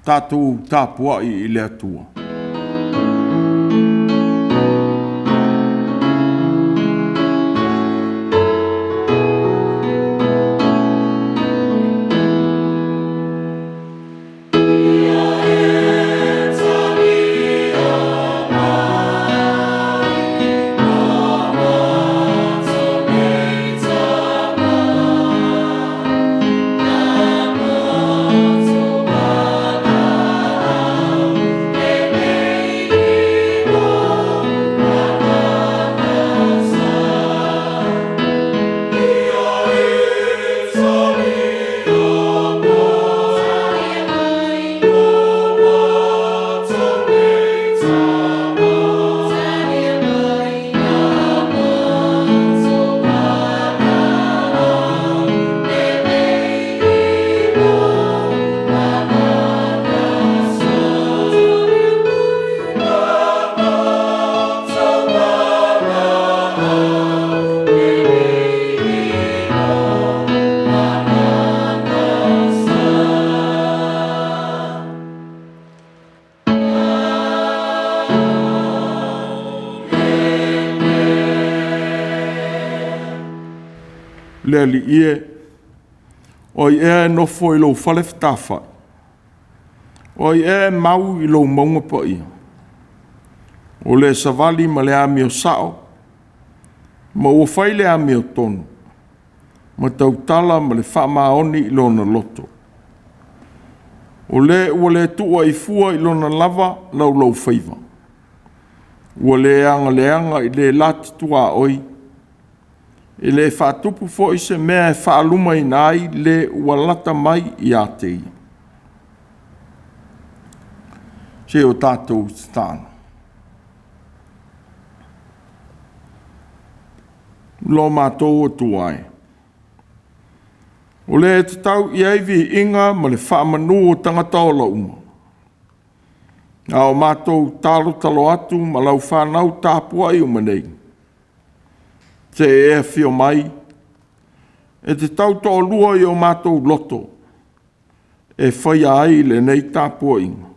tātou tāpua I le atua. Le li ie, o I e nofo I lo fale ftafa. O I e mau I lo maunga pa ia. O le savali ma le ami o sao, ma ua fai le ami o tonu, ma tautala ma le wha maoni I lona loto. O le ua le tua I fua I lona lava lau faiva. Ua le anga I le lati tua oi, I le whaatupu fo I se mea e whaaluma I nai le ua lata mai I a te ia. Se o tātou tāna. Lo mātou o tuai. O le te tau I aivi inga ma le whaamanu o tangata o la uma. A o mātou talo atu ma lau whanau tāpua I umanei. Te e fio mai, e te tau to lua I o mātou loto, e whai ai le nei tāpua inga.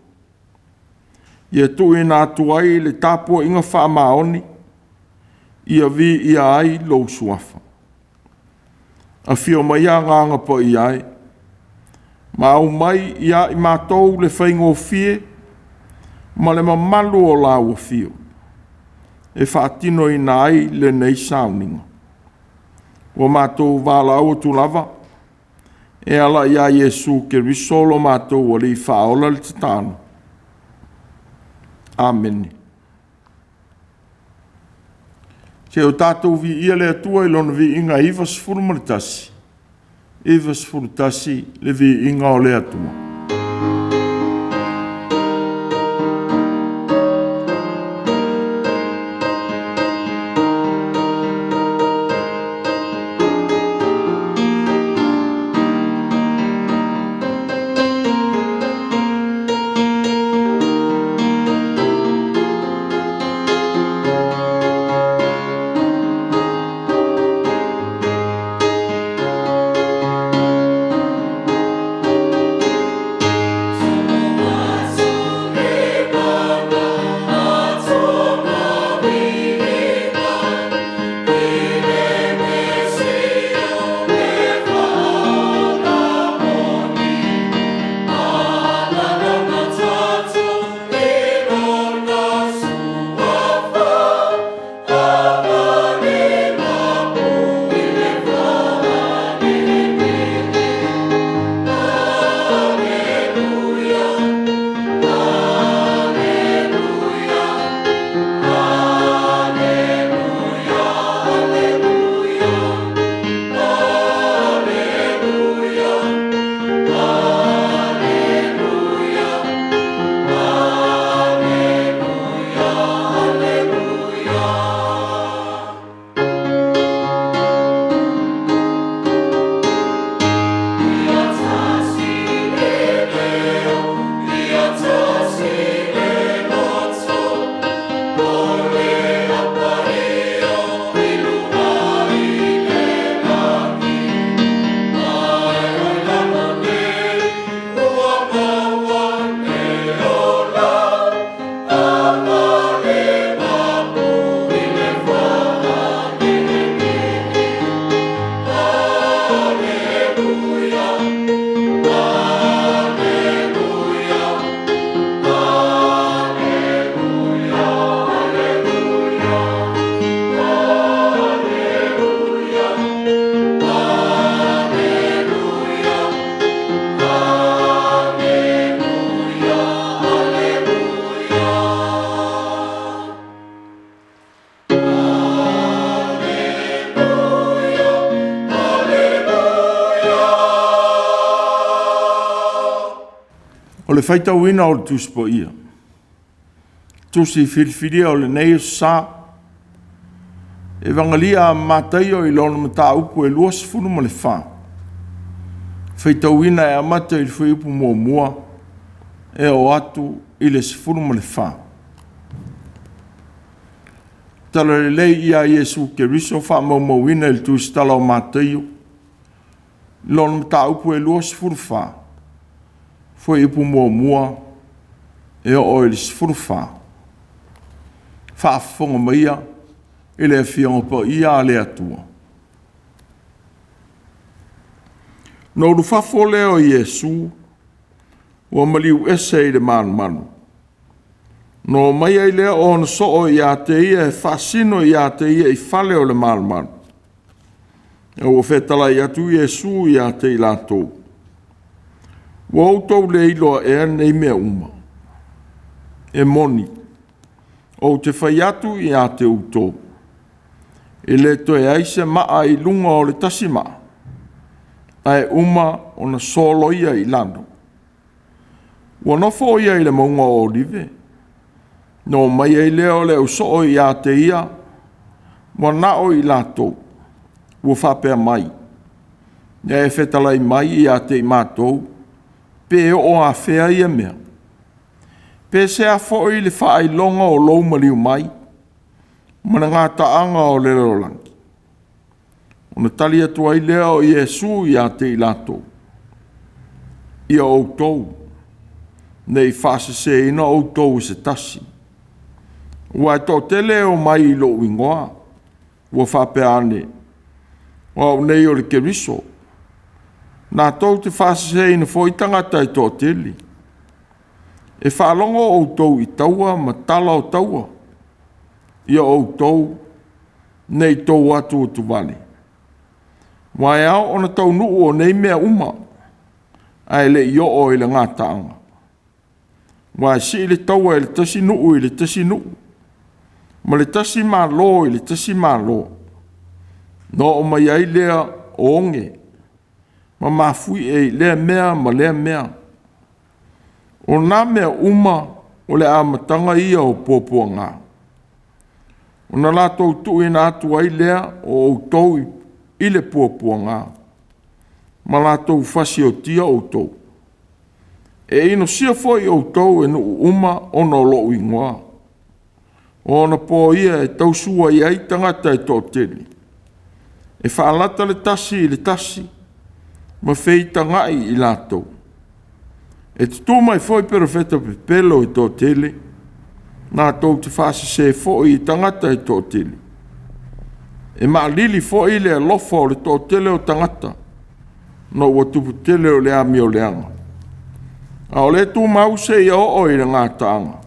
Ia tui nā tuai le tāpua inga wha maoni, ia vi ia ai lo suafa. A fio mai a nganga po I ai, ma au mai ia I mātou le whaingo fie, ma le mamalu o la ua fio. E whaatino I nai le nei sauninga. O mātou wāla au tu lava, e ala ia Yesu ke risolo mātou o li whaola le tatana. Amen. Se o tātou vi ia le atua I lona vi inga Ivas Furumalitasi. Ivas Furutasi le vi inga o le atua. O le whaitauina o le tuspo ia. Tusi whiriwhiria o le nei sa. E vangalia matai o i lona mata upu e luas funu ma le wha. Whaitauina e amata i le whaiupu mua mua. E o atu i le sifunu ma le wha. Tala le lei ia Iesu ke riso wha maumauina il tusi tala o matai o. Lona mata upu e luas funu wha. Foi ipu mua mua e o i le sifunu wha. Whaafonga maia i le fionga pa ia le atua. No du whafo leo Iesu ua maliu ese i le manu manu. No maia i lea o na soo i a te ia e whaasino i a te ia i whale o le manu manu. E ua whetala i atu Iesu i a te i latou. Ua outou le iloa e nei mea uma. E moni. O te whai atu i a te utou. E le toe aise maa i lunga o le tasi maa. Ai uma o na solo ia i lando. Ua nofo ia i le maunga o olive. No mai e leo le uso i a te ia. Ua nao i lato. Ua whapea mai. Ia e whetalai mai i a te i mātou. Pe o a whea ia mea. Pe se a fo i le whaai longa o lou maliu mai. Mana ngā taanga o le rolangi. Ona tali atua i leo i Iesu i a te i lato. Ia outou. Nei whase se ina outou se tasi. Ua e tō te leo mai i lo ingoa. Ua whapea ane. Ua o nei o le keriso. Nā tau te whase se ina fo i tangata i tō te li. E whaalongo outou i taua ma tala o taua. Ia outou. Nei tau atu o tu vale. Wai au ona tau nuu o nei mea uma. Ai le i o i le ngā taanga. Wai si i le taua i le tasi nuu i le tasi nuu. Ma le tasi mā lo i le tasi mā lo. No o mai ai lea o onge. Ma mafui e lea mea ma lea mea. O nā mea uma o le amatanga ia o pōpua ngā. O na lātou tu i nā atu ai lea o outou i le pōpua ngā. Ma lātou whasi o tia outou. E ino sia foi outou e nu uma o no lo ingoa. O na pō ia e tausua i ai tangata i tō teli. E whaalata le tasi i le tasi. Ma wheita ngai i lātou. E te tū mai foi perofeta pe pelo i tō teli. Nā tau te whasi se foi i tangata i tō teli. E maa lili foi le alofa o le tō tele o tangata. No ua tupu tele o le ami o le anga. A o le tū mau se i o i le ngā taanga.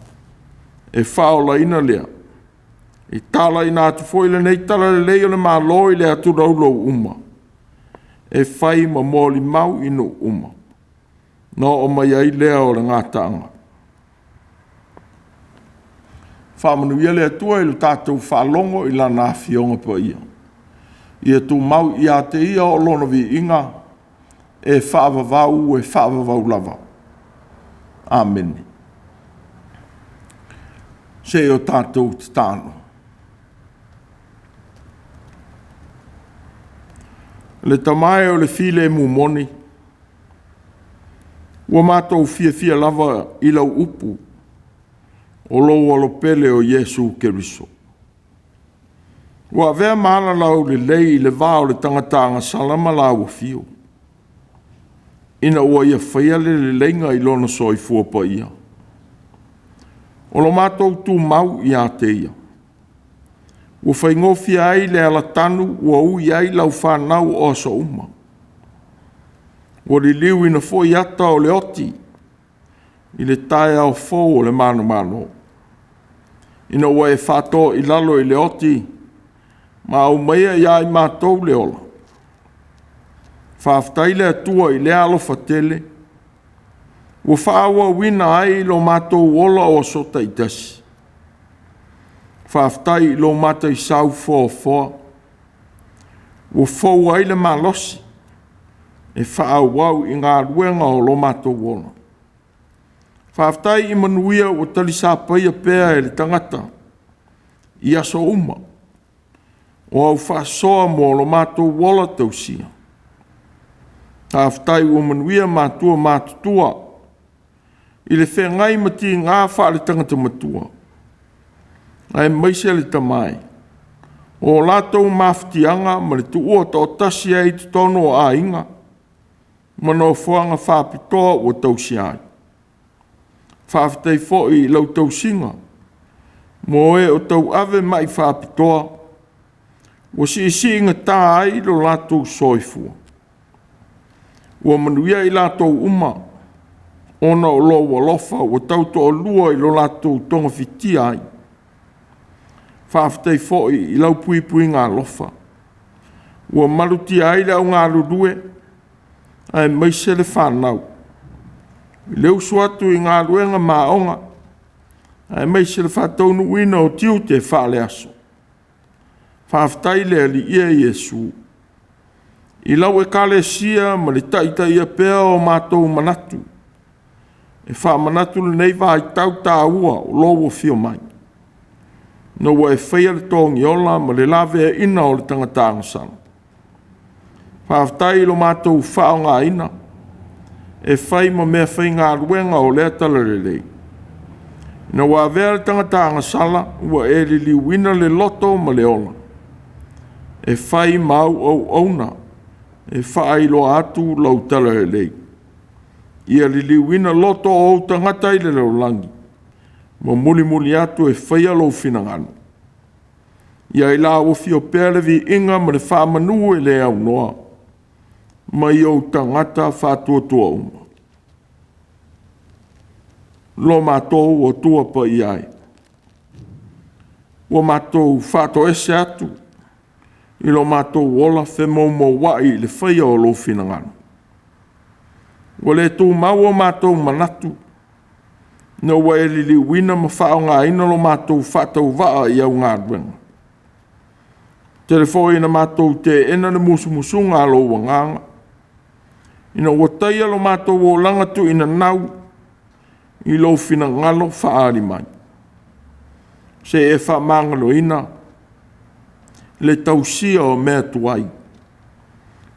E whaola ina lea. I tala ina atu foi le nei tala le leo le maa loi le atu raulou uma. E whai ma mōli mau inu uma. No o mai ai lea o le ngā taanga. Whamanuia le atua i le tātou whalongo i la nā fionga pa ia. Ia tū mau i a te ia o lona vi inga. E whaavavau e whaavavau lava. Amen. Se o tātou te tāno. Le tamae o le file mu moni. Ua mātou fia lava i lau upu. O lou alo pele o Iesu Keriso. Ua vea maana lau le lei le vāo le tangatanga salama lau fio. Ina ua ia whaia le lenga i lona soi fua pa ia. O lo mātou tū mau i a te ia. Ua whaingofia ai le ala tanu ua ui ai lau whanau o so uma. Ua li liu ina fo i ata o le oti. I le tae au fo o le mano. Ina ua e whato i lalo i le oti. Ma au maia i ai mātou le ola. Whaaftai le atua i le alo fatele. Ua whaawa wina ai lo mātou ola o sota i tasi. Whaaftai lo mata i sau fōa. Ua fōu ai le malosi. E whaau wau i ngā ruenga o lo mātou ola. Whaftai I manuia o talisa paia pēa e le tangata. I aso uma. O au whaasoa mo lo mātou wala tausia. Whaftai o manuia mātua mātutua. I le whengai mati ngā wha le tangata matua. Ai maise le tamai. O lātou mawhitianga ma le tuua tau tasi ai te tono a inga. Mano whuanga whapitoa o tausi ai. Whawhitai fōi I lau tausinga. Mo e o tau ave mai whapitoa. O si inga tā ai lo lātou soifua. O manuia I lātou uma. Ona o lo walofa o tau to o lua I lo lātou tonga fiti ai. Whawhitai fōi I lau pui ngā lofa. Ua maluti ai lau ngā rurue, ai maise le whanau. Leu suatu I ngā ruenga maonga, ai maise le whataunu wina o tiu te whaale aso. Whawhitai le ali ia Iesu. I lau e kale sia ma le taita ia pēa o mātou manatu. E wha manatu le nei wā I tau tā ua o lowo fio mai. No wa e whaia le tongi ola ma le lawe e ina o le tangata angasana. Whawhitai lo mātou whao ngā ina. E whai ma mea whai ngā ruenga o lea talarelei. No wa vea le tangata angasala ua e li liwina le loto ma le ola. E whai mau au auna. E whai lo atu lau talarelei. Ia li liwina loto o tangata I le laulangi. Mo muli atu e whaia lo finangano. Ia I la o fio pēle vi inga ma le whamanu e le au noa. Ma I o tangata whātua uma. Lo mātou o tua pa I ai. O mātou whāto ese atu. I lo mātou ola whe mo wai le whaia o lo finangano. O le tū mau o mātou manatu. No wa e li wina ma whao ngā ina lo mātou whātau waa I au ngā ruenga. Telefoi na mātou te ena le musu ngā lo wanganga. Ina o taia lo mātou o langatu ina nau I lo fina ngalo whaari mai. Se e wha mangalo ina le tausia o mea tuai.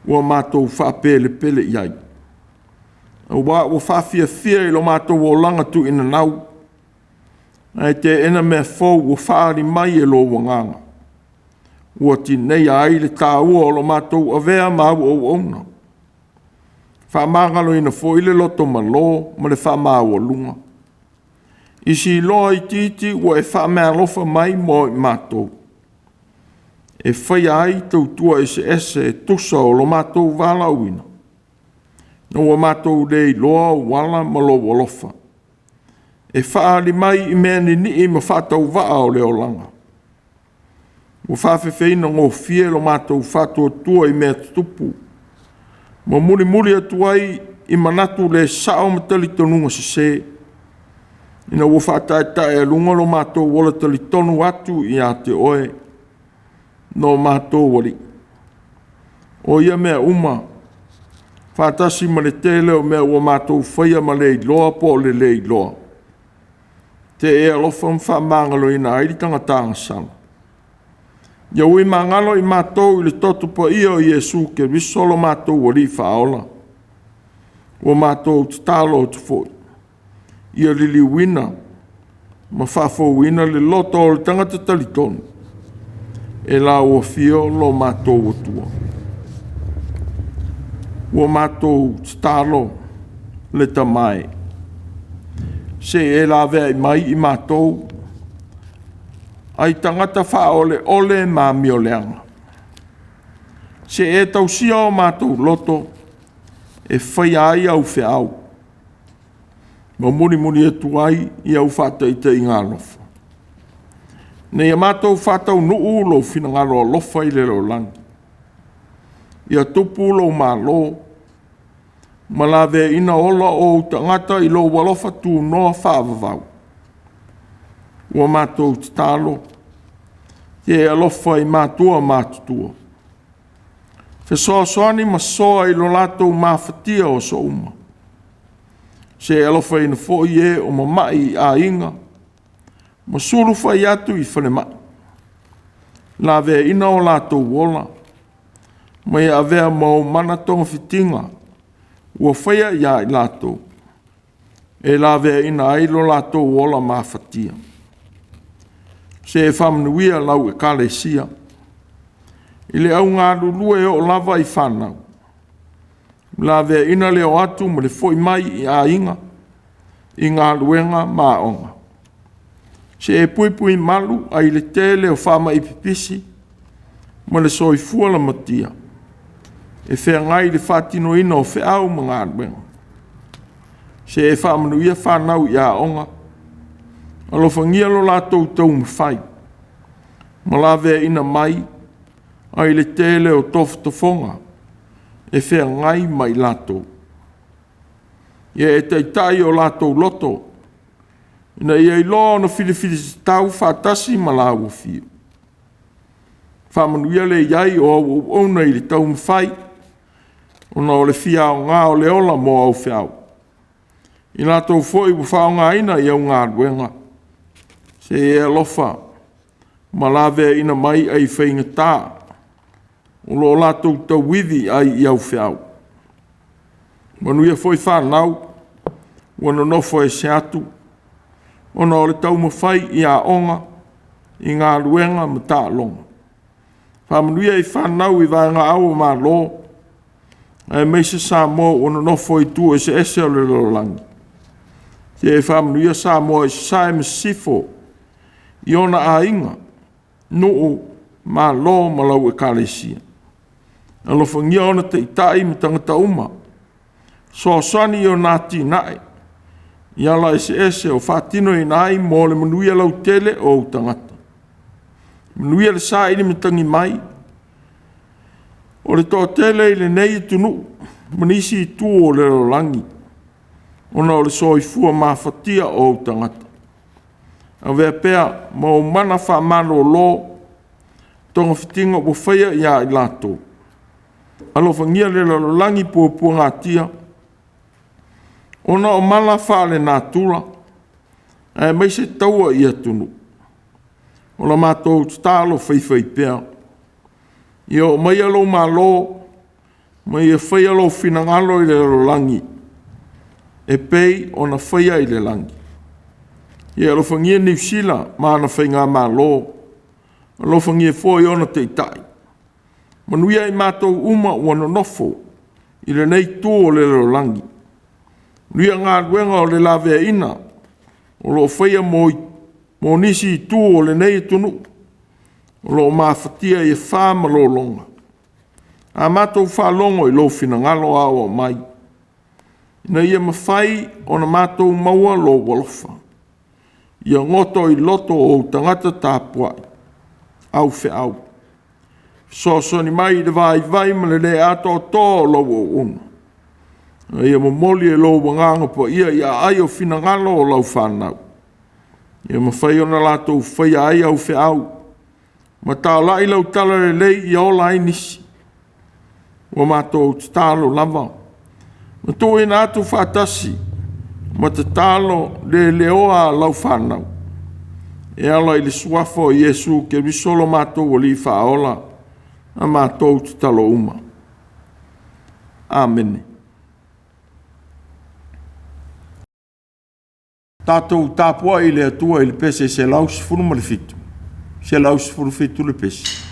Ua mātou whapele pele iai. Ua o whawhia I lo mātou o langatu ina nau. Ai te ena mea fau o whaari mai e lo wanganga. Ua ti nei ai le tāua o lo mātou a vea mau o ona. Whamangalo ina fo ile loto ma lo ma le whamau o lunga. Isi loa I titi ua e whamea lofa mai mo I mātou. E whai ai tautua ese e tusa o lo mātou wala uina. No wa mātou lei loa wala ma lo walofa. E whaari mai I mea ni ma whātau waa o leo langa. Ua whawhewheina ngō fie lo mātou whātua tua I mea tupu. Ma muri atu ai I manatu le sao matali tonunga se. Ina ua whātaetae lunga lo mātou wala tali tonu atu I a te oe. No mātou wali. O ia mea uma. Whātasi ma le tele o mea ua mātou whaia ma le iloa po le iloa. Te e alofa mwhamangalo ina airi tangata sana. Ia ui mangalo I mātou I le totu pa ia o Iesu ke visolo mātou wali whaola. O mātou te tālo te foi. Ia lili wina. Ma whafo wina le loto o le tangata talitonu. E la o fio lo mātou o tua. O mātou te tālo le tamai. Se e la vea I mai I mātou. Ai tangata wha ole mā mio leanga. Se e tausia o mātou loto, e whai ai au whea au. Ma muri atu ai I au whataita I ngā lofa. Nei a mātou whatau nuu lo whina ngaro lofa I le lo langi. Ia tupu lo mā lo, ma la vea ina ola o tangata I lo walofa tu noa whaavavau. Ua mātou te tālo, te alofa I mātua mātutua. Fe soa soani ma soa I lo lātou māwhatia o so uma. Se alofa ina fo i e o mamai a inga. Ma suru fai atu i whane mai. La vea ina o lato wola. Mai a vea mau mana tonga fitinga. Ua whaia ia i lato. E la vea ina ailo lato wola ma fatia. Se e whamnuia lau e kalesia. Ile au ngā lulua e o lava i whanau. La vea ina leo atu ma le foi mai i a inga. I ngā luenga ma onga. Se e pui pui malu a i le tele o whama i pipisi. Ma le soifua la matia. E whea ngai le whatino ina o wheau ma ngā luenga. Se e whamanuia whanau i a onga. Alofangia lo lātou tau mwhai. Ma la vea ina mai. Ai le tele o tofu tofonga. E whea ngai mai lātou. Ia e teitai o lātou loto. Ina ia i loa na whiriwhiri tau whātasi ma la ua whio. Whamanuia le iai o au nei le tau mwhai. Ona o le whia o ngā o le ola mo au whiau. I lātou fwoi bu whao ngā ina i au ngā ruenga. Se e alofa. Ma la vea ina mai ai whainga tā. O lo lātou tau withi ai i au whiau. Manuia foi whanau. Wana nofo e se atu. Ona o le tau mawhai i a onga. I ngā ruenga ma tā longa. Whamanuia i whanau i vāinga au ma lo. E meisa sa mo ona nofo i tu e se ese o le lolangi. Te e whamanuia sa mo e sae me sifo. I ona a inga. Noo ma lo ma lau e kalesia. Alofangia ona te itai me tangata uma. So sani o nati nae. Iala ese o whatino i nai mo le manuia lau tele o tangata. Manuia le sa ili me tangi mai. O le tō tele i le nei tunu. Manisi i tu o le rolangi. Ona o le soifua mawhatia o tangata. A vea pea ma o mana wha mano lo. Tonga fitinga o whaia ia i lato. Alofangia le rolangi pua ngā tia. Ona o mana wha le nā tula. E mai se taua ia tunu. Ola mātou tālo whaiwhai pea. Ia o mai alo mā lo. Mai e whai alo whinangalo i le rolangi. E pei ona whaia i le langi. Ia alofangia New Zealand mana whai ngā mā lo. Alofangia fōi ona te itai. Manuia i mātou uma wana nofo. I le nei tō o le rolangi. Nuia ngā ruenga o le lavea ina. O lo whaia mo nisi i tū o le nei tunu. O lo mawhatia i whāma lo longa. A mātou whālongo i lo whina ngalo awa mai. Ina ia mawhai o na mātou maua lo walofa. Ia ngoto i loto o tangata tāpuai. Au whe au. So ni mai i vai ma le le ato tō lo o una. Ia mamoli e lo wanganga po ia ai o whina ngalo o lau whanau. Ia mawhai o na lātou whai ai au whe au. Ma tā lai lau tala le lei i ola ai nisi. Wa mātou tālo lava. Ma tō e nātou whātasi. Ma te tālo le leoa lau whanau. E ala i le suafo i Jesu ke risolo mātou o li whaola. A mātou talo uma. Amen. Tātou tāpua i le atua i le pese se laus furu ma le fitu. Se laus furu fitu le pese.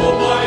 Oh,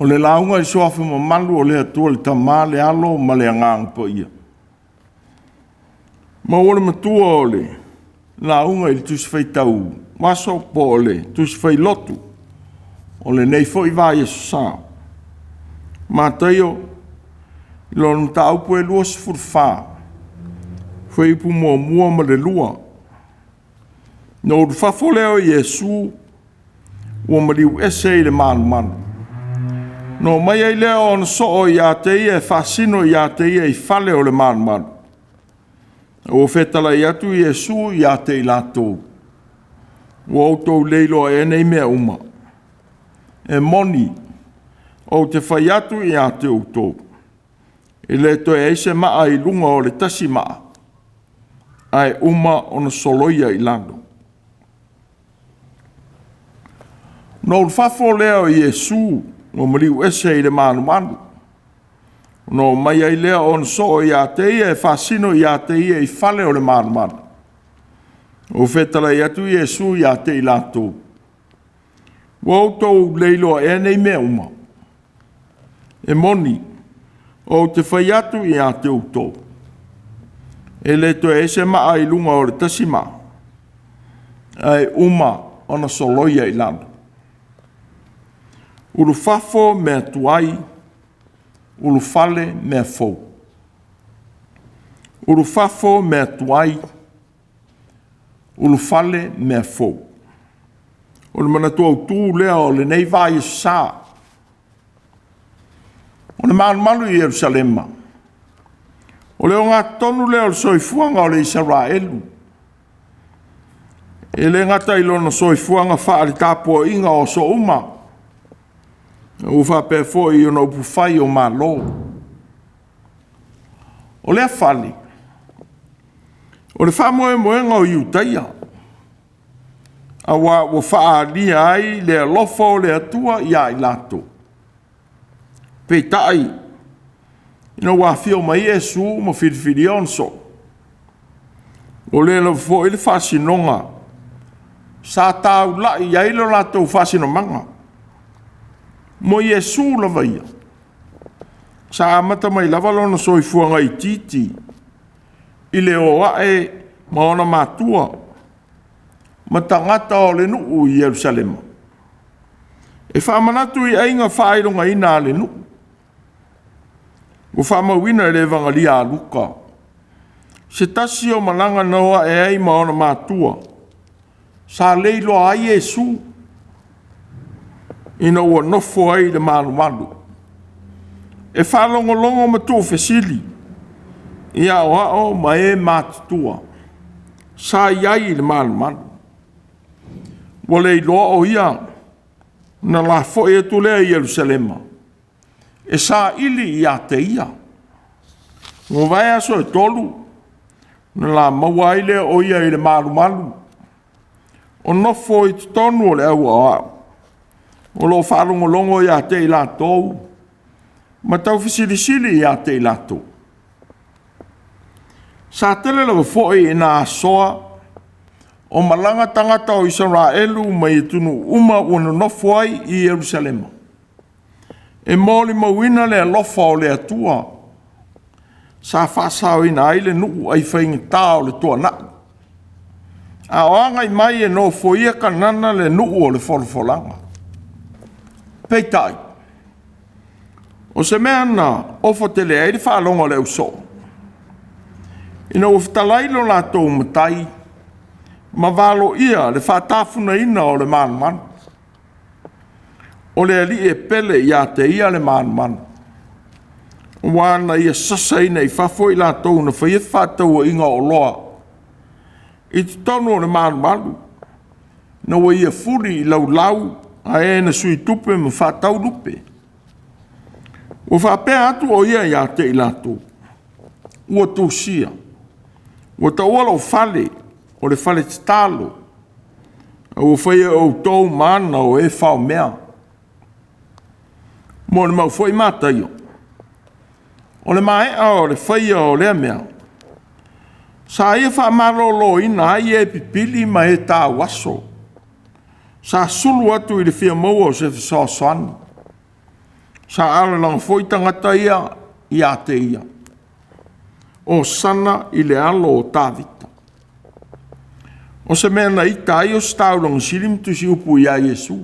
O le launga i soafu ma malu o le atua le tamā le alo ma le angang po ia. Ma o le matua o le launga i le tusi fai tau. Maso po o le tusi fai lotu. O le nei fo i vai Yesu sa. Ma taio i lonu tau po e lua sifurfa. Fai ipu mua ma le lua. No fafo leo Yesu ua maliu ese i le manu. No mai ai leo on so o ia te ia e fasino ia te ia i fale o le manu. O fetala i atu Yesu ia te i lato. O autou leilo e nei mea uma. E moni o te fai atu ia te autou. E le to e eise maa i lunga o le tasi maa. Ai uma ona soloia i lando. No fafo leo Yesu o maliu ese i le manu. No mai ai lea on so ia te ia e fasino ia te ia i fale o le manu. O fetala i atu Yesu ia te i lato. O autou leilo e nei mea uma. E moni o te fai atu ia te autou. E le to e se maa i lunga o le tasi maa. Ai uma ona soloia i lando. Ulu fafo mea tuai, ulu fale mea fou. Ulu fafo mea tuai, ulu fale mea fou. O le manatu au tū lea o le nei vai sā. O le malu i Jerusalema. O le o ngā tonu lea o le soifuanga o le Israelu. E le ngata ilo na soifuanga wha ali tāpua inga o so uma. O wha pe foi o na upu whai o malo. O lea whali. O le wha moenga o Iutaia. A wa wha lia ai le alofa o le atua ia i lato. Pei tai. Ina wa fio mai Yesu mo filifili onso. O le la fo il fasinonga. Sa tau la ia ilo lato fasinonga. Mo Yesu la vaia. Sa amata mai lava lona soifuanga i titi. I le oa e maona matua. Ma tangata o le nuu i Jerusalema. E whaamanatu i ainga whaeronga ina le nuu. O whaamawina e le vangalia a luka. Se tasi o malanga noa e ai maona matua. Sa leilo a Yesu. Ina ua nofo ai le malu. E whalongolongo matu fesili. Ia o ao ma e matutua. Sa iai le malu. Wale i loa o ia. Na la fo e tu lea i Jerusalema. E sa ili i a te ia. Ngo vai aso e tolu. Na la mawaile o ia i le malu. O nofo i tonu o le au a au. O lo whalongolongo i a te i la tou. Ma tau fisili i a te i la tou. Sa tele lawa foi i na soa. O malanga tangata o Israelu mai tunu uma unu nofo ai i Jerusalema. E moli mawina le alofa o le atua. Sa whasao ina aile nuu ai whainga tau le tua na. A oangai mai e no foia kanana le nuu o le wholofolanga. Peitai. O se mea na ofo tele aile whalonga le uso. Ina ufitalailo la tau matai. Ma valo ia le whatafuna ina o le man. O le ali e pele ia te ia le man. Wana ia sasa ina i fafo i la tau na whaia whatau inga o loa. I te tonu o le man. Na wa ia furi i lau a e na sui tupe ma whatau lupe. O whapea atu o ia te i la tau. Ua tūsia. Ua ta uala o fale. O le fale talo. O whaia o tau mana o e whao mea. Mo le mau foi mata io. O le mai o le whaia o le mea. Sa ia wha marolo ina ai e pipili ma e tā waso. Sa sulu atu i le fia maua o se fisosoani. Sa ala lang foi tangata ia te ia. O sana i le alo o tāwita. O se mea na ita ai o staulong silim tu si upu ia Yesu.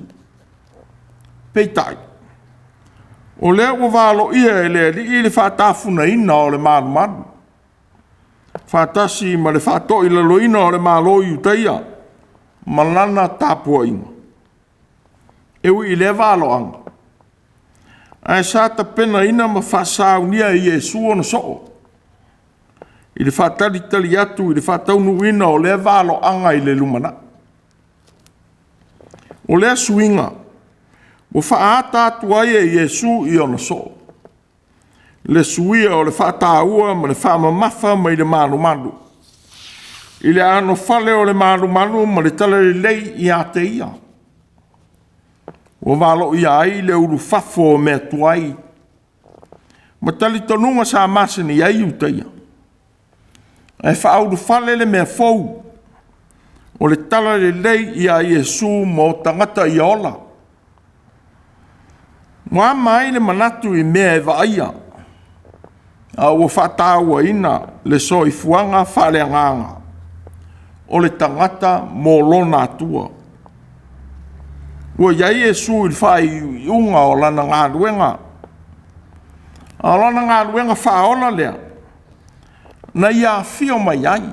Peitai. O lea o valo ia e lea li i le whatafuna ina o le manu manu. Whatasi ma le whato i lalo ina o le malo i utaia. Malana tāpua inga. Ewi i le valo anga. Ai sa ta pena ina ma whasau nia i Yesu o na soo. I le whatali tali atu, i le whataunu ina o le valo anga i le lumana. O le suinga, o whaata atu ai e Yesu i ona so. Le suia o le whataua ma le whamamafa ma i le manu manu. I le ano fale o le manu manu ma le tala le lei i a te ia. O valo i ai le uru fafo o mea tuai. Ma tali tonunga sa masini ai utaia. Ai whaaudu fale le mea fou. O le tala le lei i a Yesu mo tangata i ola. Mua mai le manatu i mea e vaia. A ua whataua ina le soi fuanga whale anganga. O le tangata mo lona atua. Ua iai Yesu i whai unga o lana ngā ruenga. A lana ngā ruenga whaola lea. Na ia fio mai ai.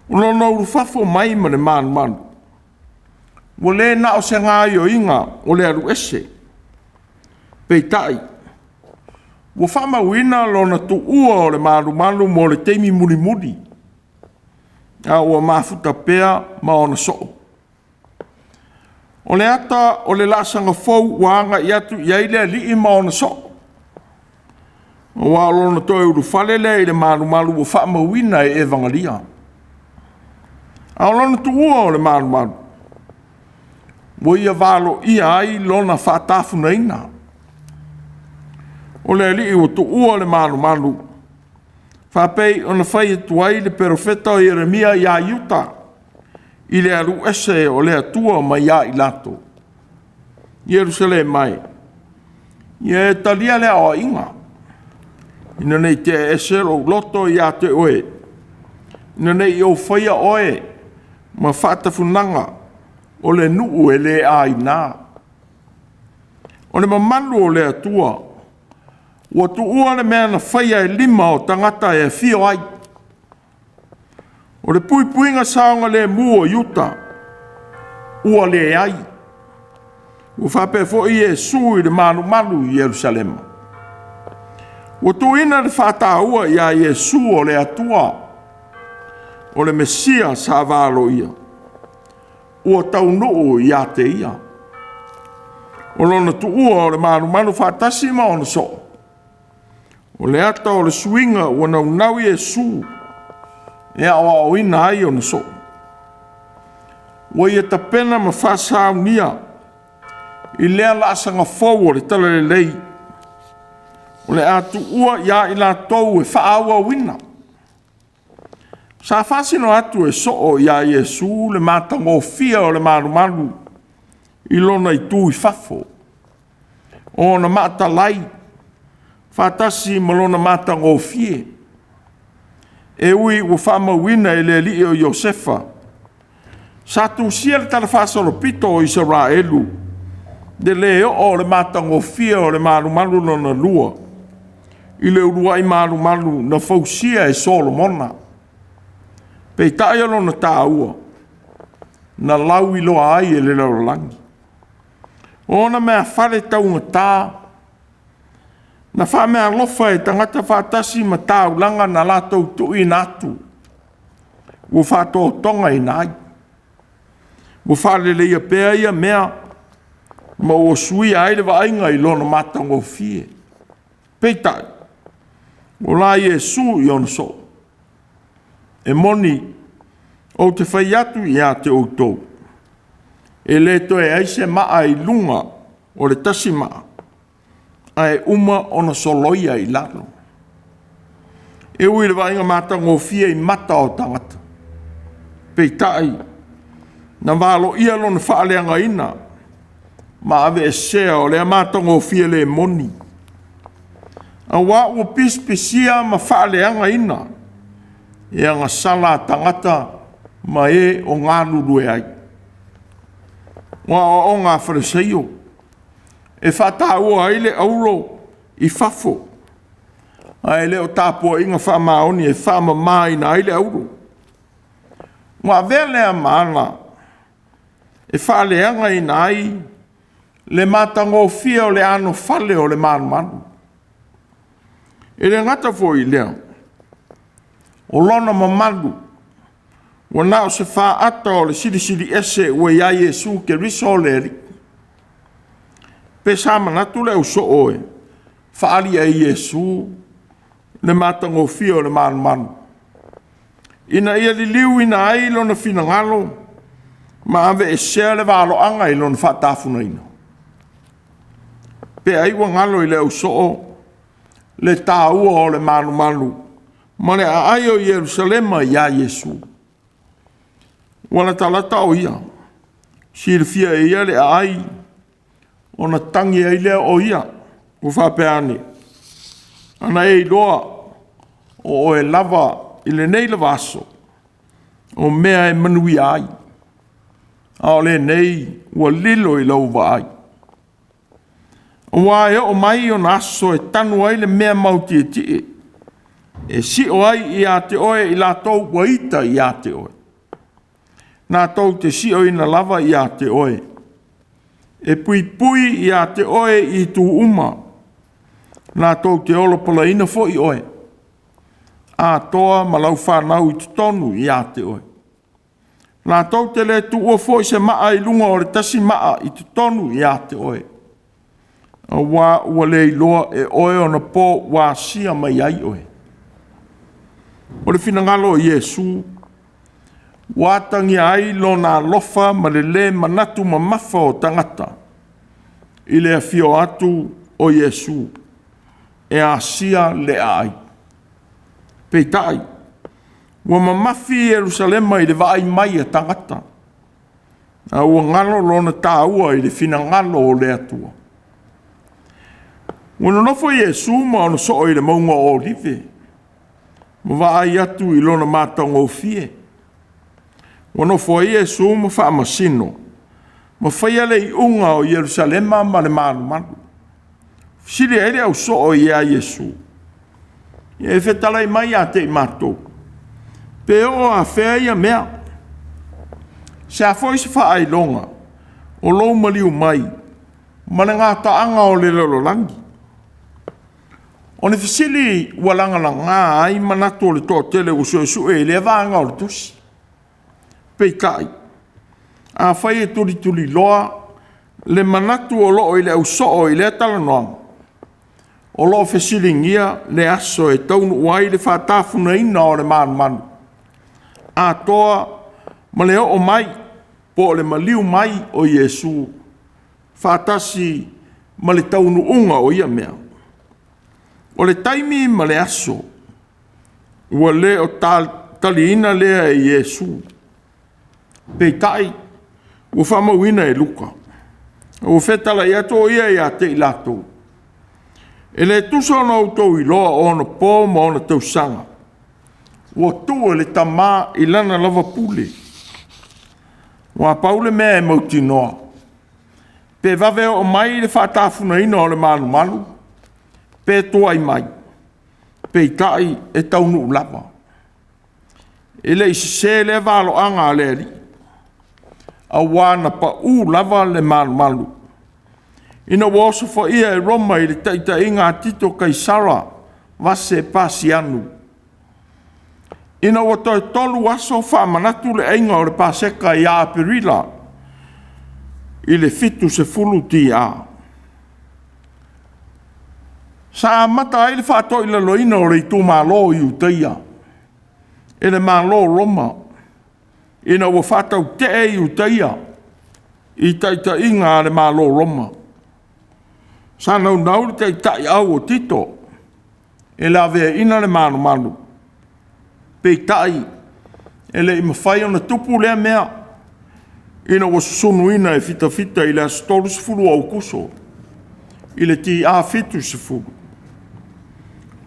Uno no urufafo mai ma le manu manu. Ua le na o se ngā io inga o le aru ese. Peitai. Ua whama wina lona tu ua o le manu manu mo le teimi muri muri. A ua mafuta pea ma ona soo. O le ata o le lasanga fau wanga i atu i aile li i ma ona soo. O wa lona toi uru falele i le manu manu o whaama wina e evangalia. A lona tu ua o le manu manu. Wo ia valo ia ai lona whaatafuna ina. O le li o tu ua le manu manu. Whapei o na whai tuai le perofeta o Jeremia i a Yuta. I le aru ese o le atua mai a i lato. Jerusalem mai. Ia e talia le o inga. Ina nei te ese o loto i a te oe. Ina nei o whaia oe. Ma whatafunanga. O le nuu e le a i nā. O le mamanu o le atua. Ua tu ua le mea na whaia e lima o tangata e fio ai. O le pui puinga saonga le mua yuta. Ua le ai. Ua whape fo i e sui le manu manu i Jerusalema. Ua tu ina le whata ua i a Yesu o le atua. O le Mesia sa valo ia. Ua tau nuu i a te ia. O lona tu ua o le manu manu whatasi ma ona so. O le ata o le suinga ua nau Yesu. E awa o ina ai ona so. Ua ia tapena ma whasau nia. I lea laasanga fau o le tala le lei. O le atu ua ia i la tau e whaaua wina. Sa whasino atu e soo ia Yesu le matango fia o le manu manu. I lona i tui fafo. O na mata lai. Whatasi ma lona matango fie. E ui ua whama wina e le li o Iosefa. Sa tu sia le tala whasalo pito o Israelu. De leo o le matango fia o le manu manu na lua. I le urua i manu manu na fausia e Solomona. Pei taia lo na tāua. Na lau i loa ai e le laulangi. Ona mea whare taunga tā. Na wha mea lofa e tangata whatasi ma tāulanga na lātou tu i nātu. Ua whātoa tonga i nai. Ua whare leia pēa ia mea. Ma o sui aile wa ainga i lona matango fie. Pei tai. O la Yesu i ona so. E moni o te whai atu i a te outou. E le to e aise maa i lunga o le tasi maa. Ai uma ona soloia i lalo. E ui le wainga matango fia i mata o tangata. Pei tai. Na walo ia lona whaaleanga ina. ma ave sea o le amatongo fia le moni. A wā ua pispisia ma whaaleanga ina. E anga sala tangata ma e o ngā lulue ai. Wā o ngā whareseio. E whataua ai le auro i whafo. Ai le o tāpua inga whamaoni e whamamai na ai le auro. Wā vele a maana. E whaaleanga ina ai le matango fia o le ano whale o le manu manu. E le ngata fo i lea. O lona mamanu. Wana o se wha ata o le siri ese ua ia Yesu ke riso o le eri. Pe sa manatu le uso oe. Whaali ai Yesu le matango fia o le manu manu. Ina ia li liu ina ai lona fina ngalo. Ma ave e sea le valo anga i lona whatafuna ina. Pe ai wa ngalo i le uso o. Le tāua o le manu manu. Ma le ai o Yerusalema ia Yesu. Wana talata o ia. Sirifia e ia le ai. Ona tangi ai lea o ia. O whapeane. Ana e loa. O e lava. I le nei lava aso. O mea e manui ai. A o le nei. Ua lilo i lau wa ai. Wa e o mai o naso e tanu ai le mea mauti e tie. E si o ai i a te oe i la tau waita i a te oe. Nā tau te si o ina lava i a te oe. E pui pui i a te oe i tu uma. Nā tau te olo pala ina fo i oe. A toa malau whanau i tonu i a te oe. Nā tau te le tu ua fo i se maa i lunga o le tasi maa i tonu i a te oe. Wa le loa e oe ona po wa sia mai ai oe. O le fina ngalo Yesu, watangi ai lona lofa ma le manatu ma mafa o tangata. I le fio atu o Yesu, e a sia le ai. Peitai, wa mamafi Jerusalema i le vai mai a tangata. A ua ngalo lona tāua i le fina ngalo o le atua. Wana nofo Yesu ma ono so i le maunga o olive. Ma vai atu i lona mātanga o fie. Wana nofo Yesu ma wha masino. Ma whaia le i unga o Jerusalema ma le manu manu. Siri ere au so o ia Yesu. E whetalai mai a te i mātou. Pe o a whea ia mea. Se a foi se wha ai longa. O lou maliu mai. Ma le ngā taanga o le lololangi. O ne fisili walanga la ngā ai manatu o le tō tele usu e le vanga o le tusi. Peitai. A whai e turi loa le manatu o loo i le uso o i le talanoanga. O loo fisili ngia le aso e taunu uai le whatafuna ina o le manu manu. A toa ma le o mai po le maliu mai o Yesu. Whatasi ma le taunu unga o ia mea. O le taimi ma le aso, ua le o taliina lea e Yesu. Peitai, ua whamauina e luka. Ua whetala i ato ia i a te i latou. E le tusa ona autou i loa o ona pō ma ona tausanga. Ua tua le tamā i lana lava pule. Ua paule mea e mauti noa. Pe vave o mai le whatafuna ina o le manu manu. Pe toa i mai. Peitai e taunu lava. E le isi se le valo anga le li. A wana pa u lava le manu manu. Ina waso fa ia e Roma i le taita inga tito Kaisara vase pasianu. Ina wato e tolu aso fa manatu le inga o le paseka i a perila. I le fitu se fulu ti a. Sa mata ai le whātoi la loina o rei tū mālo i uteia. E le mālo Roma. Ina ua whātau te e uteia. I taita inga le mālo Roma. Sa nau nau le taita i au o tito. E la vea ina le manu manu. Peitai. E le ima whai ona tupu lea mea. ina ua susunuina e fitafita i le asitolu sefulu au kuso i le ti a fitu sefulu.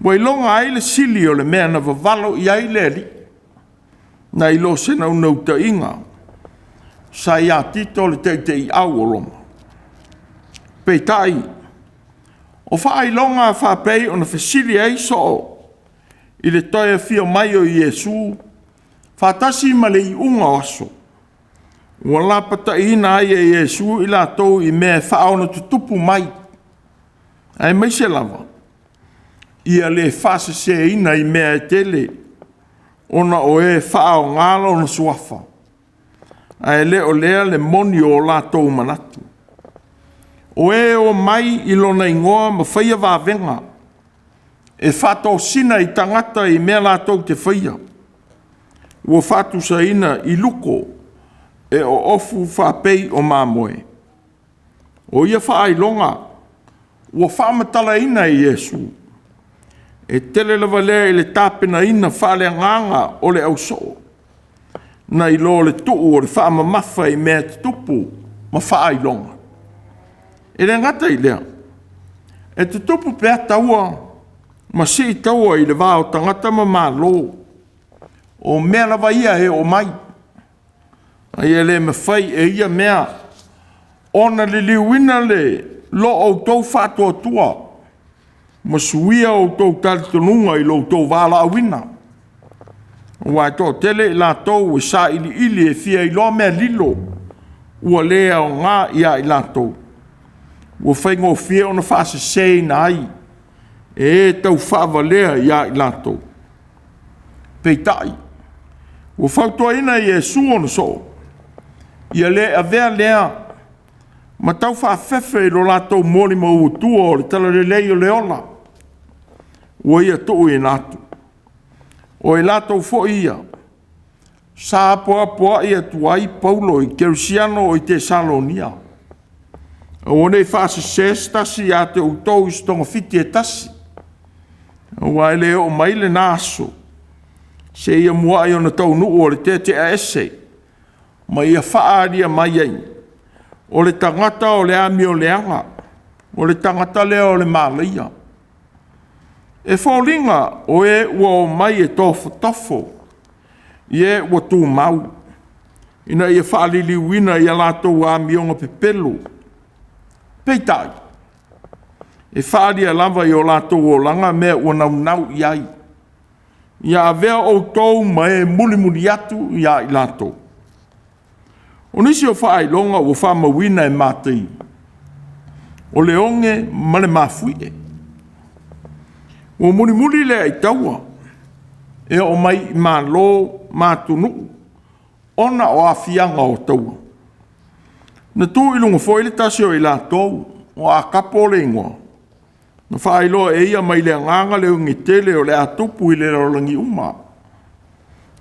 Ua iloga ai le sili o le mea na vavalo i ai le ali na ilo sena una utainga sa ia tito le teitei au o loma. Peitai, o whailonga whapei o na fesili ai so i le toia fia mai o Iesu, whatasi ma le i unga aso. Ua lapata ina ai e Iesu i la tau i mea whaona tutupu mai. Ai mai se lava. Ia le whasa se ina i mea e tele, ona o e whao ngalo na suafa. Ai le o lea le moni o la tau manatu. O e o mai i lona ingoa ma whaia wawenga. E whato sina i tangata i mea la tau te whaia. Ua whatu sa ina i luko e o ofu whapei o mamoe. O ia whaai ua whamatala ina i Iesu. E tele lava lea i le tāpena ina whale nganga o le au soo. Na i lo le tuu o le whaama mawha i mea tupu ma whaai longa. E le ngata i lea. E tutupu pēa taua ma si taua i le vāo tangata ma malo. O mea lava ia e o mai. Ai e le me whai e ia mea. Ona le liuina le lo au tau whātua tua. Ma suia au tau talitonunga i lo tau wāla awina. Wai tō tele i la tau e sa ili e fia i lo mea lilo. Ua lea o ngā ia i la tau. Ua whaingo fia ona whaase sei na ai. E tau whaava lea ia i la tau. Peitai. Ua whautua ina i Iesu ona so. Ia le a vea lea. Ma tau whaafefe i lo la tau mori ma utua o le tala le lei o le ola. Ua ia tuu i natu. O e la tau fo ia. Sa apoa ia tuai Paulo i Kerusiano o i Tesalonia. O nei whaase ses tasi a te utou i stonga fiti e tasi. Ua ele o maile naso. Se ia mua i ona tau nuu o le te a ese. Ma ia whaaria mai ai. O le tangata o le ami o le anga. O le tangata lea o le malaia. E whaulinga o e ua o mai e tofo. I e ua tū mau. Ina ia whaalili wina i a lātou ami o ngā pepelu. Peitai. E whaaria lava i o lātou o langa mea ua nau i ai. Ia avea o tau ma e muli atu i a i lātou. O nisi o whaailonga o whamawina e mātei. O le onge ma le mafuie. O muli lea i taua. E o mai i mālo mātunu. Ona o awhianga o taua. Na tū ilunga fo ili tasi o i lātou. O a kapo le ingoa. Na whaailoa e ia mai le nganga le ungi tele o le atupu i le rolangi uma.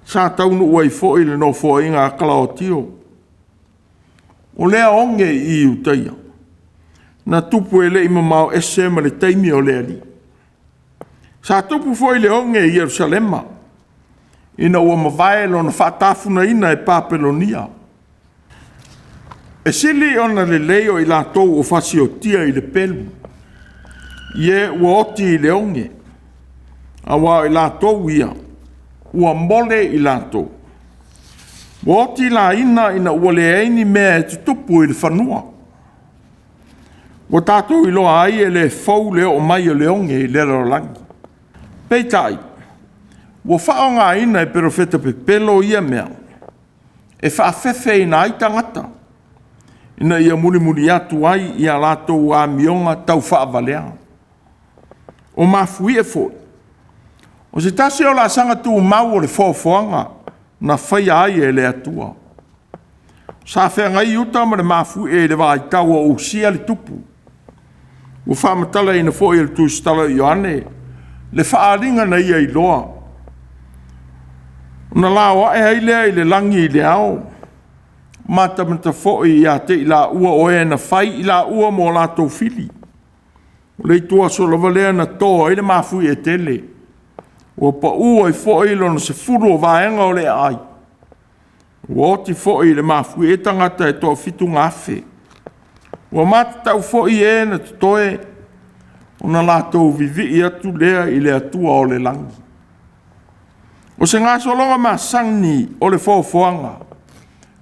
Sa taunu ua i fo ili no fo inga akala o tio. O lea onge i utaia. Na tupu e le ima mau ese ma le taimi o le ali. Sa tupu fo i le onge i Jerusalema. Ina ua mawhaelo na whaatafuna ina e Papelonia. E sili ona le leo i la tou o fasi o tia i le pelu. Ie ua oti i le onge. Awa i la tou ia. Ua mole i la tou. Ua oti la ina ua le eini mea e tutupu i le whanua. Ua tātou i loa ai e le fau leo o mai o le onge i le rolangi. Peitai. Ua whaonga ina e perofeta pe pelo ia mea. E whaafefe ina ai tangata. Ina ia muli atu ai ia lātou a mionga tau whaavalea. O mafui e fo. O se tasi o la sanga tu mau o le fofoanga na whaia ai e le atua. Sa whenga i uta ma le mafui e le vai tau o usia le tupu. O whamatala ina fo i le tu stala i Ioane. Le whaaringa na ia i loa. Na lawa e hailea i le langi i le ao. Matamata fo'i ia te i la ua o e na whai i la ua mo lātou fili. O le tua so lava lea na toa i le mafui e tele. O pa ua i fo'i lo na se furu o vaenga o le ai. Ua oti fo'i le mafui e tangata e tō fitu ngafe. Ua matau fo'i e na tutoe o na lātou vivi i atu lea i le atua o le langi. O se ngā solonga ma sangi o le fōfoanga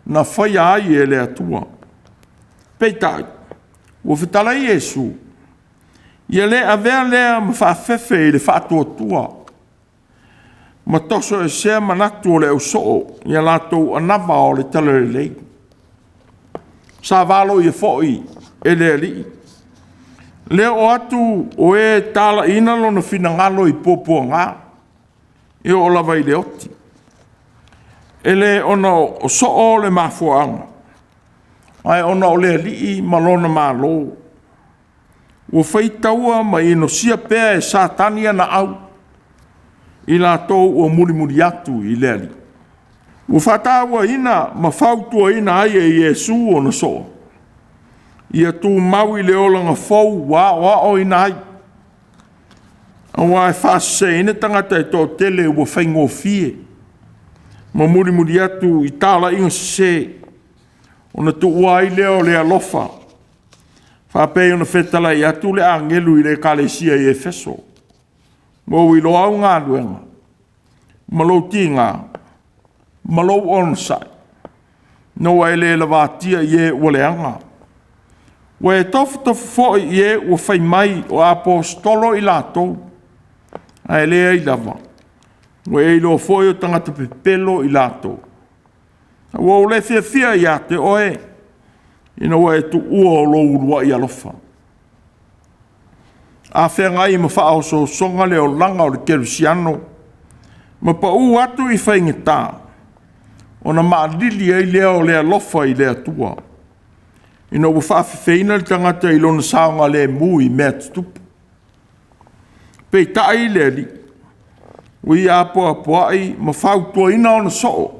na whaia ai e le atua. Peitai, ua whitala i Yesu, ia le avea lea ma whawhewhe i le whātua tua. Ma toso e sea manatu o le ausoo, ia lātou anawa o le talalelei. Sa valo i e fo'i e le ali. Leo o atu o e tala ina lo na finangalo i popua ngā. E o lava i le oti. E le ona o soo le mafuanga. Ai ona o le ali ma lona malo. Ua whaitaua ma ino sia pēa e satania na au. I lātou ua muri atu i le ali. Ua whataua ina ma whautua ina ai e Yesu o na soo. Ia tū mau i le olanga fau wa o ina ai. Awa e whase ina tangata e tō tele ua whaingo fie. Ma muri atu i tāla inga se. O na tu ua i leo le alofa. Whapei o na whetala i atu le angelu i le kalesia i Efeso. Mo i lo au ngā luenga. Malo ti ngā. Malo onsai. No e le lavatia i e waleanga. Wa e tofu fo i e ua whai mai o apostolo i lātou. A e lea i lava. Wa e ilo foi o tangata pepelo i lātou. Wa o le fia i ate oe. Ina wa e tu ua o lo urua i alofa. A whea ngai ma wha so songa le o langa o le kerusiano. Ma pa u atu i whaingita. O na maadili e leo le alofa i le atua. Ina ua whaafewheina le tangata i lona saonga le mui mea tutupu. Pei tai le li. Ui apoa ai ma whautua ina o na soo.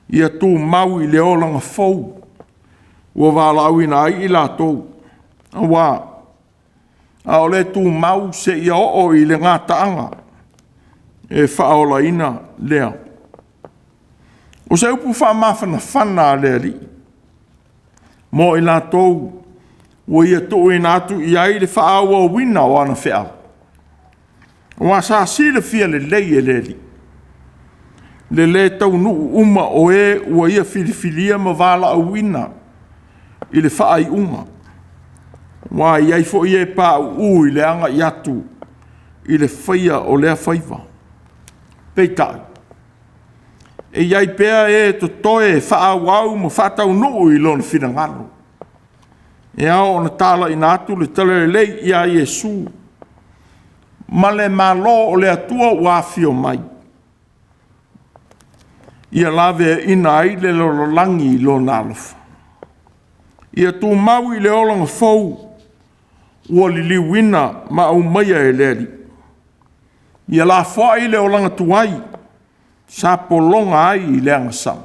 Ia tū mau i le olanga fau. Ua wālau ina ai i lātou. A wā. A o le tū mau se ia o i le ngā taanga. E whaola ina lea. O se upu whaamawhana whana lea li. Mo i lātou. Ua ia tō ina atu i ai le whaaua wina o ana whea. Wa sa sile fia le lei e le li. Le tau nu uma o e ua ia filifilia ma wala a wina. I le wha ai unga. Wa iai fo i e pā ui le anga i atu. I le whaia o lea whaiva. Peitai. E iai pēa e to toe wha wau ma whatau nuu i lona whinangalo. E ao na tala ina atu le tala lei i a Yesu. Ma le malo o le atua wafio mai. Ia lave ina ai le lololangi i lo nalofa. Ia tu mau i le olanga fau. Ua li liwina ma au maia e leri. Ia la fua i le olanga tuai. Sa polonga ai i le angasama.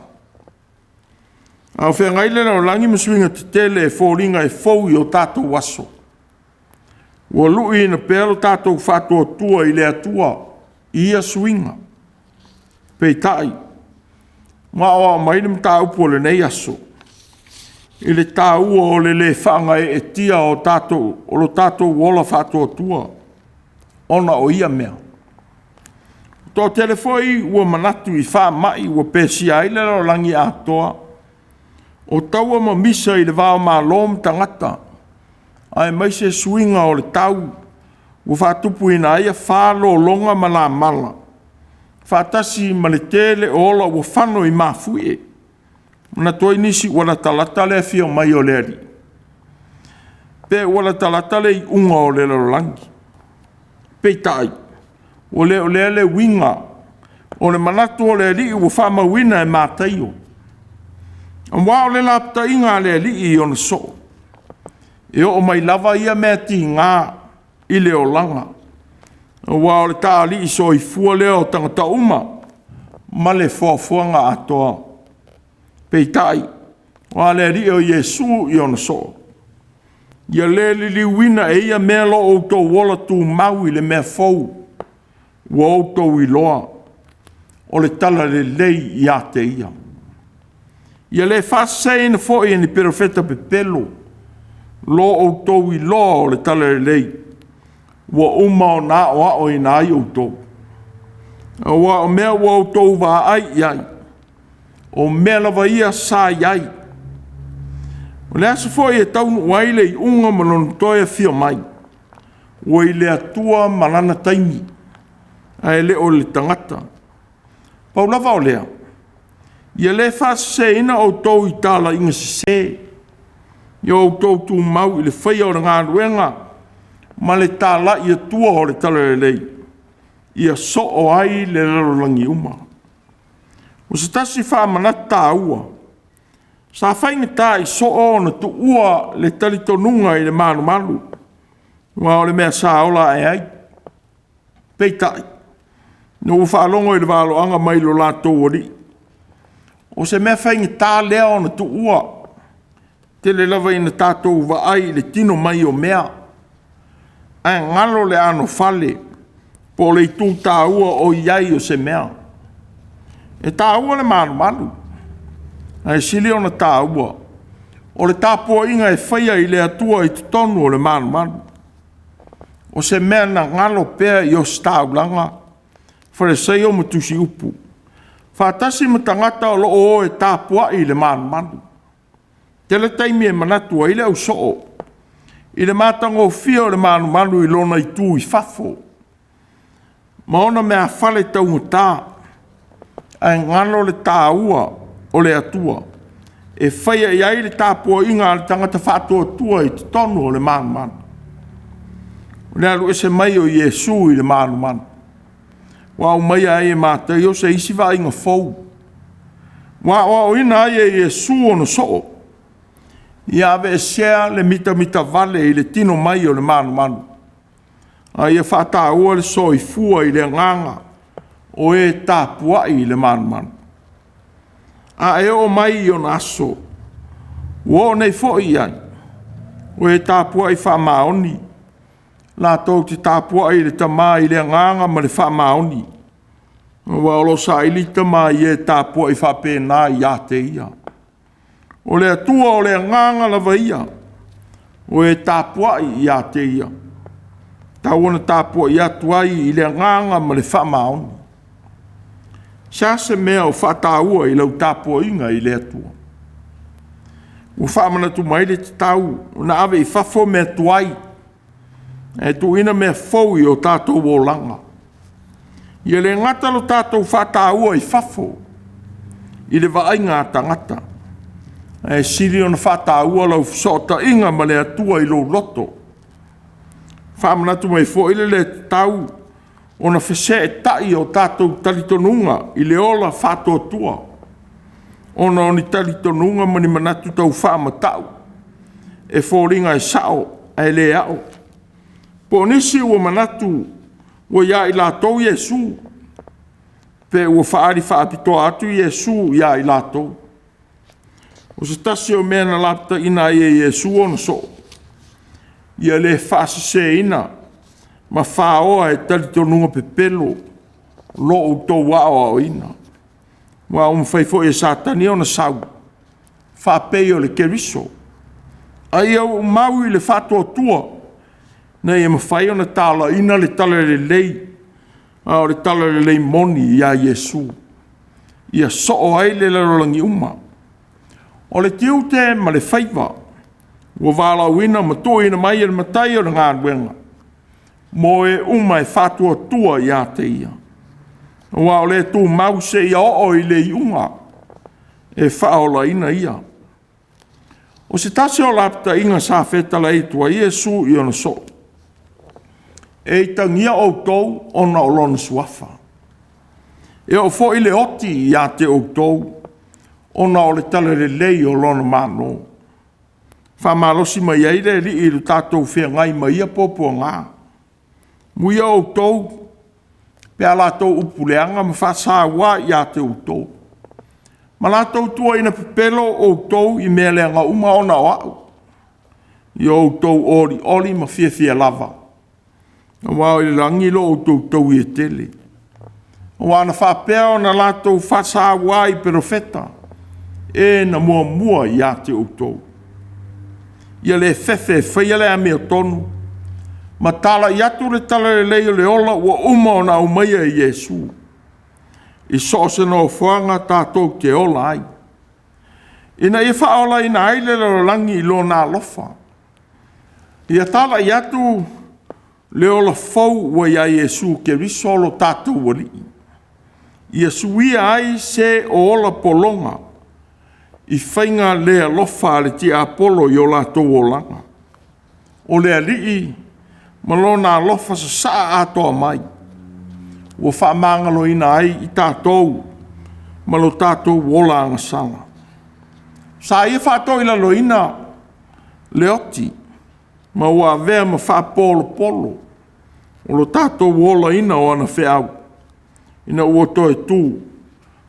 Au whea ngai le lolangi masuinga te tele e fōringa e fau i o tātou waso. Ua lui na pēro tātou whātua tua i le atua ia suinga. Pei tai. Ngā oa maile mta upo le nei aso. I le tā ua o le whanga e tia o tātou, o lo tātou wola whātua tua. Ona o ia mea. Tō telefoi ua manatu i wha mai ua pēsi aile lo langi atoa. O taua ma misa i le vāo mā lom tangata. Ai mai se suinga o le tau. Ua whātupu ina ia whālo longa ma la mala. Whātasi ma le tele o ola ua whano i mafue. Mana toi nisi wala talata le fio mai o le ari. Pe wala talata le i unga o le lalangi. Pei tai. O le winga. O le manatu o le li ua whama wina e mātaio. Am wā o le lapta inga le li i ona so. E o mai lava ia mea ti ngā i le o langa. Wā o le tā li i so i fua leo tangata uma. Ma le fuafuanga atoa. Pei tai. Wā le li o Yesu i ona so. Ia le li wina e ia mea lo o tō wola tū mau i le mea fau. Wā o tō i loa. O le tala le lei i ate ia. Ia le whaseina fo i ni perofeta pe pelo. Lo o tau I lo le tala lei. Wa uma o na o I na I o tau. Wa o mea wa o tau wa ai iai. O mea lava ia sa iai. O le aso fo I tau nu waile I unga malon toia fia mai. Wa I le atua malana taimi. Ai le o le tangata. Pau lava o lea. Ia le whaseina o tau I tala inga se. Ia o tau tu mau I le whaia o ngā ruenga. Ma le tala ia tua o le tala le lei. Ia so o ai le larolangi uma. O se tasi wha manata ua. Sa whainga tā I so o na tu ua le talitonunga I le manu manu. Wa o le mea sa ola ai. Peitai. No whaalongo I le walo anga mai lo la tōri. O se mea whainga tā leo na tu ua. Te le lava ina tātou wa ai le tino mai o mea. Ai ngalo le ano fale. Po le tū tā ua o iai o se mea. E tā ua le manu manu. Ai sili o na tā ua. O le tāpua inga e whaia I le atua I tutonu o le manu manu. O se mea na ngalo pēr I o staulanga. Whare sei o matusi upu. Whātasi matangata o loo o e tāpua I le manu manu. Te le taimi e manatua I le au soo. I le mātango fia o le manu manu I lona I tū I whafo. Ma ona mea whale taunga tā. Ai ngalo le tā ua o le atua. E whaia I ai le tāpua inga le tangata whātua tua I te tonu o le manu manu. O le alu e se mai o Iesu I le manu manu. Wa o mai ai e mātai o se isi wa inga fau. Wa o ina ai e Iesu o no soo. Ia ave e sea le mita vale I le tino mai o le manu manu. A ia whata ua le so I fua I le nganga o e tāpua I le manu manu. A e o mai o na aso. Wo nei fo I ai. O e tāpua I wha maoni. La tau te tāpua I le tama I le nganga ma le wha maoni. Wa olo sa I li tama I e tāpua I wha pēnā I a te ia. O le atua o le nganga lava ia. O e tāpua I a te ia. Tau ona tāpua I atua I le nganga ma le wha maoni. Sa se mea o whataua I lau tāpua inga I le atua. O whamana tu mai le te tau. O na ave I whafo mea tuai. E tu ina mea fau I o tātou o langa. Ia le ngata lo tātou whataua I whafo. I le vaai ngā tangata. E siri ona whataua lau sota inga ma le atua I lo loto. Whamana tu mai fo ile le tau. Ona whese e tai o tātou talitonunga I le ola whātua tua. Ona oni talitonunga mani manatu tau whāmatau. E fōringa e sao, e le au. Po nisi ua manatu, ua ia I lātou Iesu. Pe ua whaari whaapitoa atu Iesu ia I lātou. O se tasi o mea na lapta ina I Iesu ona so. Ia le whaasase ina. Ma whaoa e talitonunga pe pelo. Lo o tau wao o ina. Wa whaifo e satani o na sau. Whapei o le keriso. Ai au mau I le whatua tua. Nei e mawhai o na tala ina le tala le lei. O le tala le lei moni ia Iesu. Ia so o ai le larolangi uma. O le tiute ma le whaiva. Ua wala wina ma to ina mai e le matai o ngā ruenga. Mo e uma e whatua tua ia te ia. Wa o le tū mause ia o I le iunga. E whaola ina ia. O se tase o lapta inga sa whetala I tua Iesu I ona so. E tangia o tau ona o lona suafa. E o fo I le oti ia te o tau. Ona o le tala le lei o lona mano. Whamalosi mai eire li I lu tātou whea ngai mai ia popo ngā. Muia o tau. Pea lātou upuleanga ma whasa wā ia te o tau. Ma lātou tua ina pepelo o tau I mea leanga uma ona o au. I o tau ori ma fia lava. Wa o langi lo o tau I tele. Wa na whapea o na lātou whasa wā I perofeta. e na mua ia te outou. Ia le fefe whaia le ame o tonu, ma tala i atu le tala le leo le ola ua uma o na umaia i Yesu. I so se no whanga tātou te ola ai. Ina i whaola ina aile le langi i lo nā lofa. Ia tala i atu le ola fau ua ia Yesu ke risolo tātou wali. Ia suia ai se o ola polonga i whainga lea lofa le ti apolo i o lātou o langa. O lea lii malona lofa sa saa atoa mai. Ua whaamangalo ina ai i tātou malo tātou wola anga sala. Sa ia whātou ila lo ina leoti ma ua vea ma whaapolo polo. O lo tātou wola ina o ana whiau. Ina ua toi tū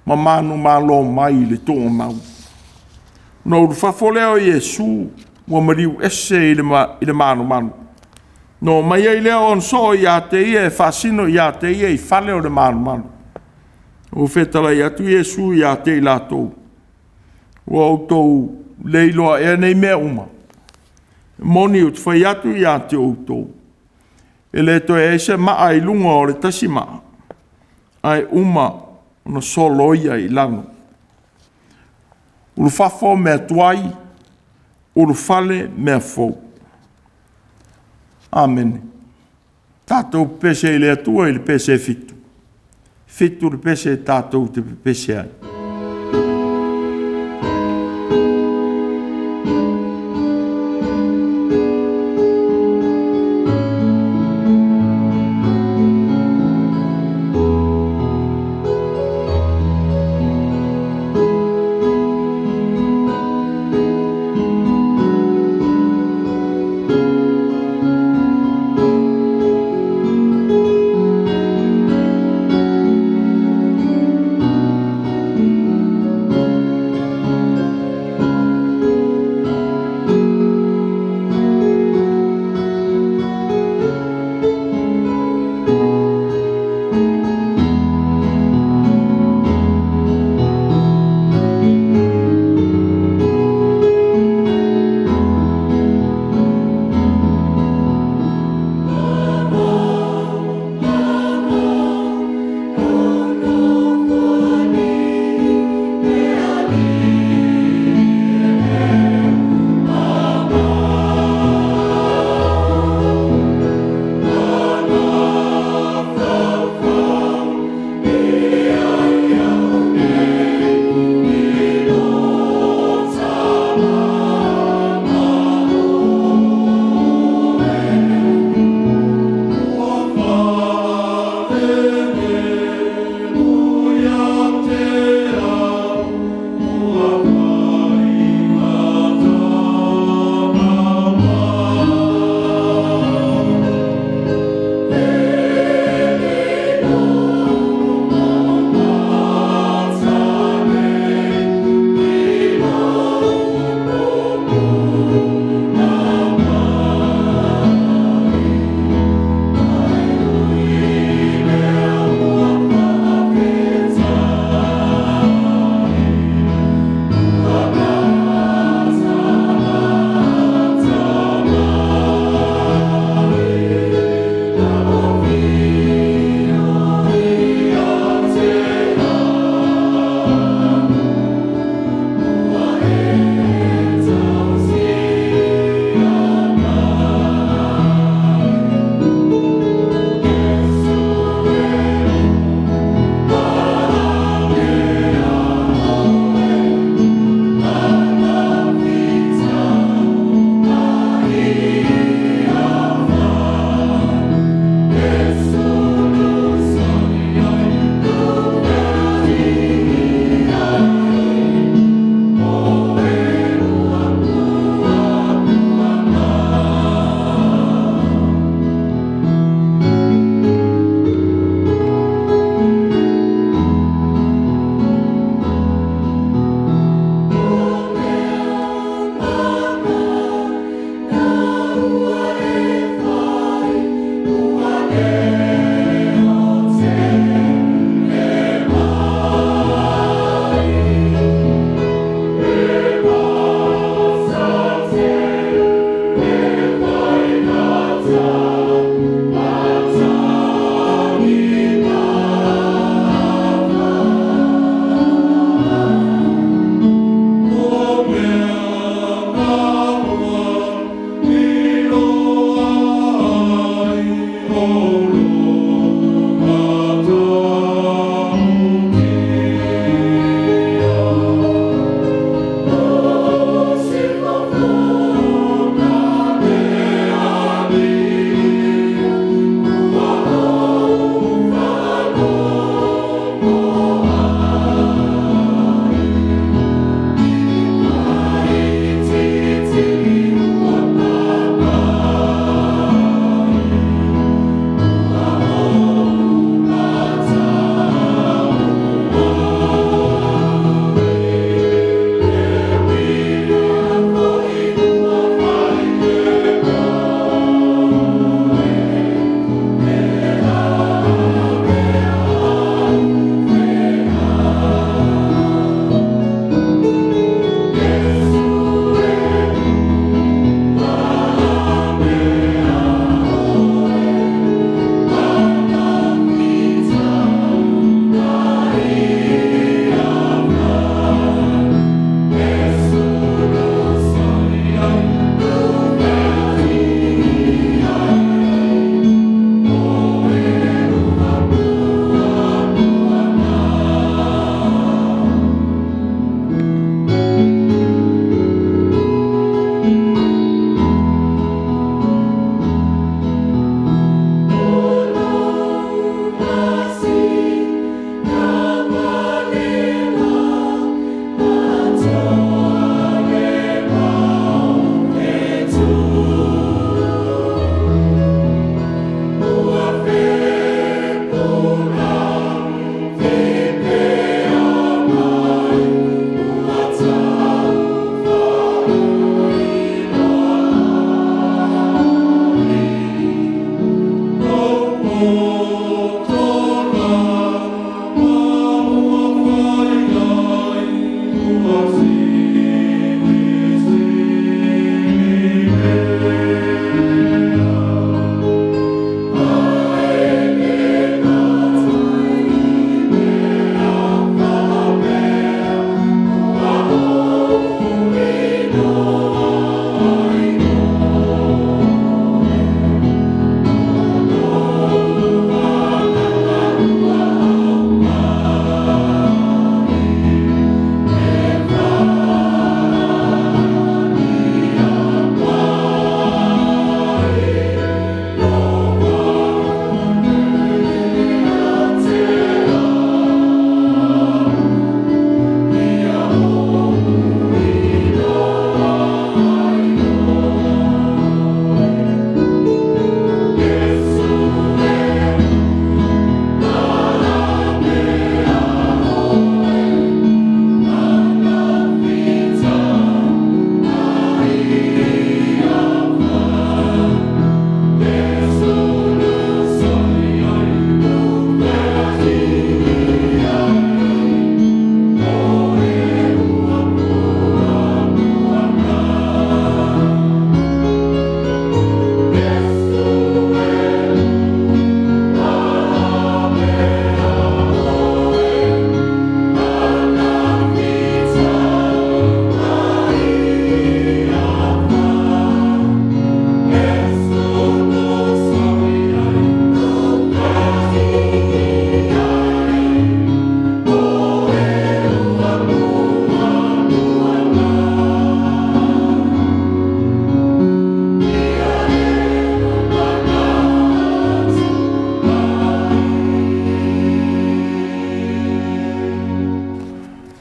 ma manu malo mai le tonga mau. No uru whafoleo Yesu ua mariu ese i le manu. No mai ai leo on so ia te ia e whasino ia te ia i whale o le manu. O whetala i atu Yesu ia te i lātou. O autou leiloa e nei mea uma. Moni o te whai atu ia te autou. E le to e se maa i lunga o le tasi maa. Ai uma na soloia i lango. Ulu fafo mea tuai, ulu fale mea fou. Amen. Tātou pese i le atua i le pese fitu. Fitu le pese tātou te pese ai.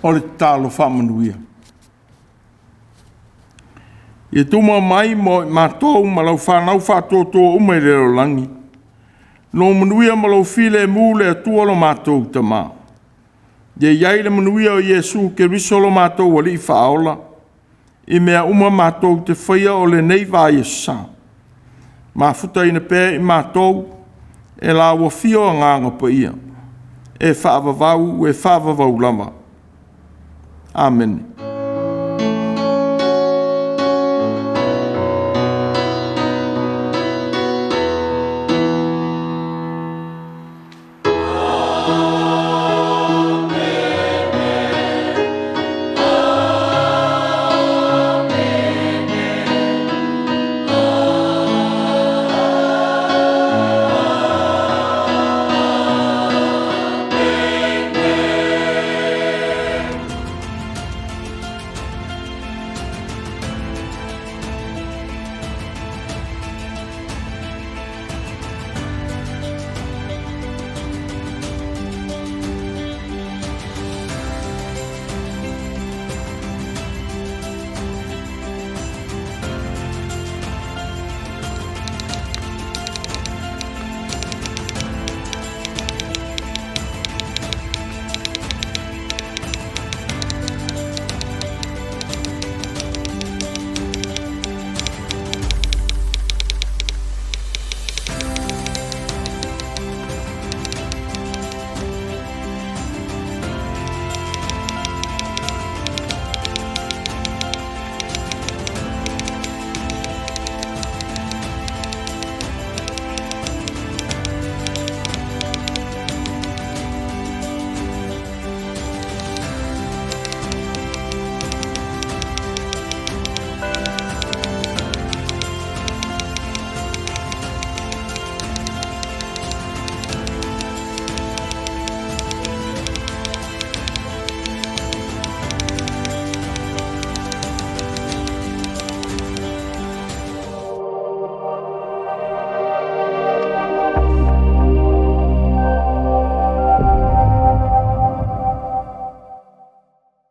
o le talo whamanuia. Ia tuma mai mo mātou malau whanau whātoto umai reo langi. No manuia malau file mūle atua lo mātou tamā. Ia iai le manuia o Iesu ke risolo mātou wali I whaola. I mea uma mātou te whaia o le nei vāia sā. Māfuta ina pē I mātou e la wafio a nganga pa ia. E whaavavau e whaavavau lama. Amen.